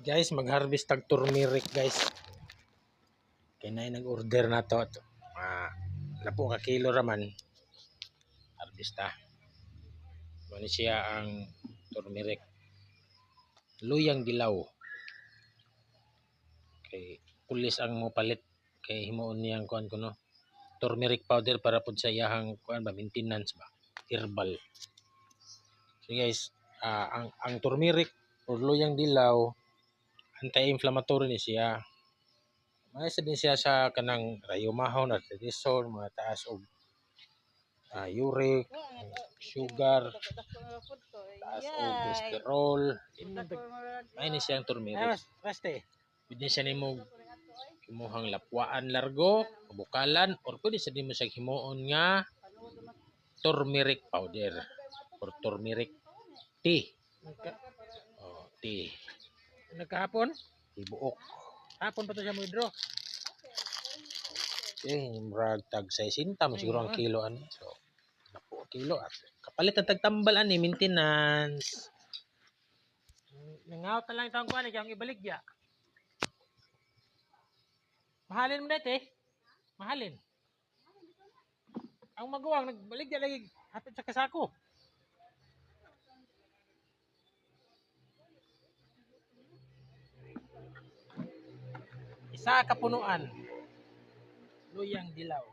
Guys, mag-harvest tag turmeric guys. Kaya na nag-order na to. Lapo ka kilo raman. Harvest ta. Mani siya ang turmeric. Luyang dilaw. Kay pulis ang mo palit. Kay himuon niyang kuan ko no. Turmeric powder para pud sa iyahang kuan ba maintenance ba. Herbal. So guys, ang turmeric o luyang dilaw anti-inflammatory ni siya. Maisa din siya sa kanang rayumahon at retisol, mga taas og uric, sugar, taas og cholesterol. Ay ni siyang turmeric. Pwede siya nimo himuhang lapwaan largo, bukalan, or pwede siya nimo siya himuon nga turmeric powder or turmeric tea. Tea. Nagkahapon? Ibuok. Hapon pa to siya mo withdraw. Murag tag 60 siguro ang kilo ani. So, napo kilo at kapalit ang tagtambal ani maintenance. Nangaw ta lang taong kuan kaya ibalik ya. Mahalin mo dati. Mahalin. Ang maguwang nagbalik ya lagi hapit sa kasako. Isa ka punuan. Luyang dilaw.